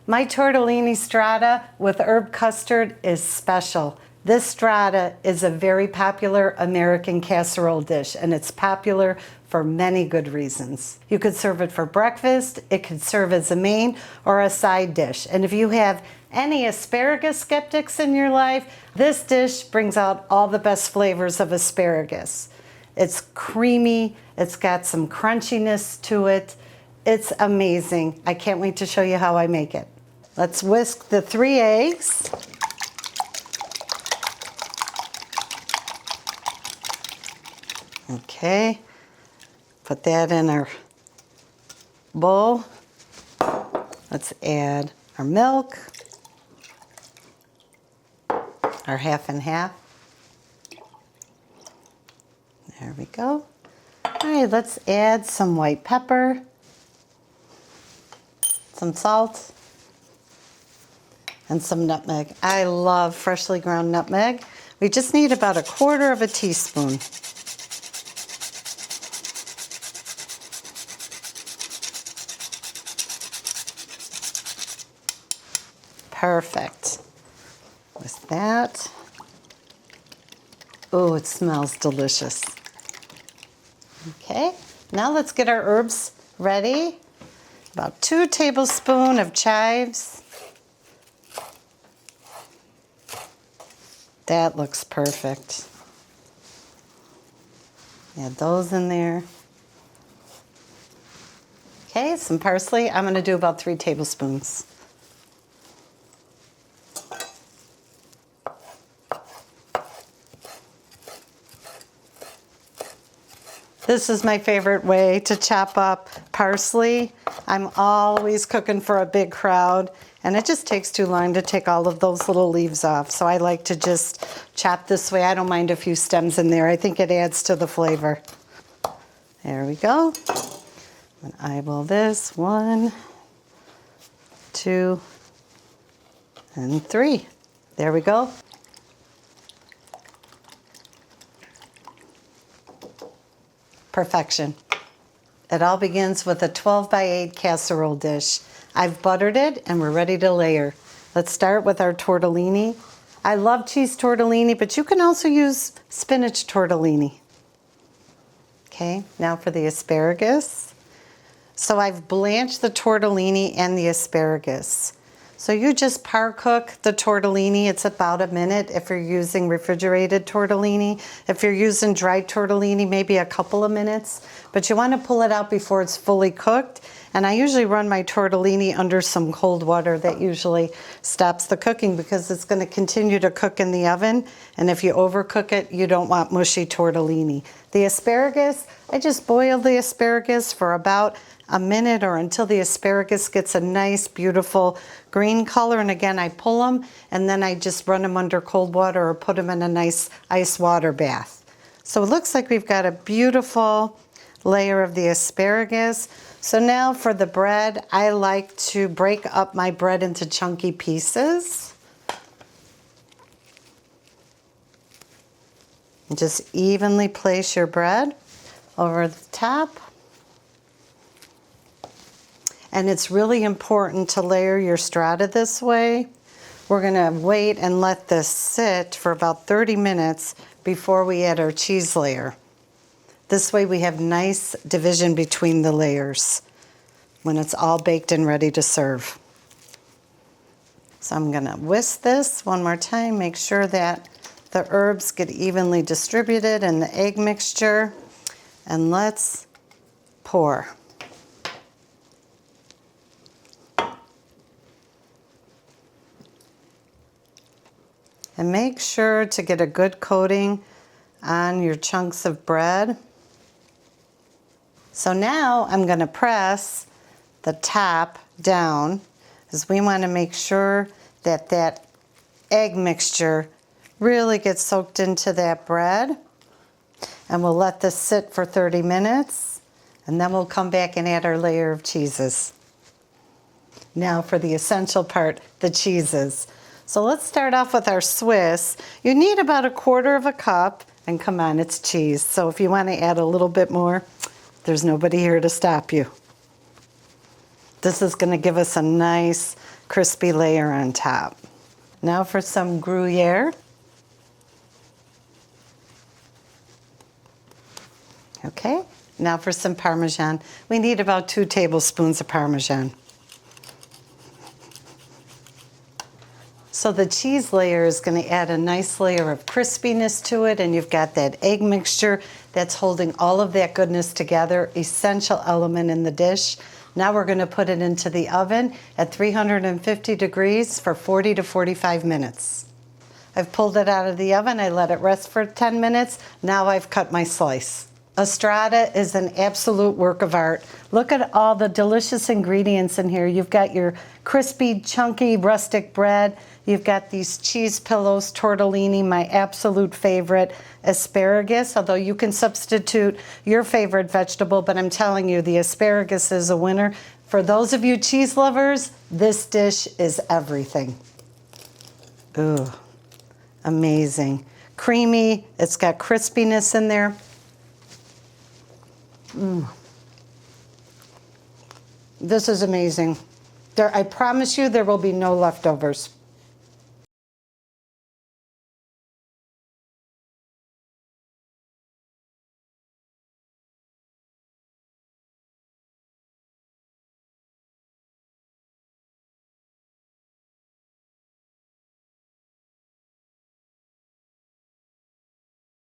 My tortellini strata with herb custard is special. This strata is a very popular American casserole dish, and it's popular for many good reasons. You could serve it for breakfast, it could serve as a main or a side dish. And if you have any asparagus skeptics in your life, this dish brings out all the best flavors of asparagus. It's creamy, it's got some crunchiness to it. It's amazing. I can't wait to show you how I make it. Let's whisk the 3 eggs. Okay, put that in our bowl. Let's add our milk, our half and half. There we go. All right, let's add some white pepper, some salt, and some nutmeg. I love freshly ground nutmeg. We just need about 1/4 teaspoon. Perfect. With that, oh, it smells delicious. Okay, now let's get our herbs ready. About 2 tablespoons of chives. That looks perfect. Add those in there. Okay, some parsley. I'm going to do about 3 tablespoons. This is my favorite way to chop up parsley. I'm always cooking for a big crowd, and it just takes too long to take all of those little leaves off. So I like to just chop this way. I don't mind a few stems in there. I think it adds to the flavor. There we go. And eyeball this. 1, 2, and 3. There we go. Perfection. It all begins with a 12 by 8 casserole dish. I've buttered it and we're ready to layer. Let's start with our tortellini. I love cheese tortellini, but you can also use spinach tortellini. Okay, now for the asparagus. So I've blanched the tortellini and the asparagus. So you just par cook the tortellini. It's about a minute if you're using refrigerated tortellini. If you're using dried tortellini, maybe a couple of minutes. But you want to pull it out before it's fully cooked. And I usually run my tortellini under some cold water. That usually stops the cooking because it's going to continue to cook in the oven. And if you overcook it, you don't want mushy tortellini. The asparagus, I just boil the asparagus for about a minute or until the asparagus gets a nice, beautiful green color. And again, I pull them and then I just run them under cold water or put them in a nice ice water bath. So it looks like we've got a beautiful layer of the asparagus. So now for the bread, I like to break up my bread into chunky pieces. And just evenly place your bread over the top. And it's really important to layer your strata this way. We're gonna wait and let this sit for about 30 minutes before we add our cheese layer. This way we have nice division between the layers when it's all baked and ready to serve. So I'm gonna whisk this one more time, make sure that the herbs get evenly distributed in the egg mixture, and let's pour. And make sure to get a good coating on your chunks of bread. So now I'm going to press the top down because we want to make sure that that egg mixture really gets soaked into that bread. And we'll let this sit for 30 minutes and then we'll come back and add our layer of cheeses. Now for the essential part, the cheeses. So let's start off with our Swiss. You need about 1/4 cup, and come on, it's cheese. So if you want to add a little bit more, there's nobody here to stop you. This is going to give us a nice crispy layer on top. Now for some Gruyere. Okay, now for some Parmesan. We need about 2 tablespoons of Parmesan. So the cheese layer is going to add a nice layer of crispiness to it, and you've got that egg mixture that's holding all of that goodness together, essential element in the dish. Now we're going to put it into the oven at 350 degrees for 40 to 45 minutes. I've pulled it out of the oven, I let it rest for 10 minutes, now I've cut my slice. A strata is an absolute work of art. Look at all the delicious ingredients in here. You've got your crispy, chunky, rustic bread. You've got these cheese pillows, tortellini, my absolute favorite, asparagus, although you can substitute your favorite vegetable, but I'm telling you, the asparagus is a winner. For those of you cheese lovers, this dish is everything. Ooh, amazing. Creamy, it's got crispiness in there. This is amazing. I promise you there will be no leftovers.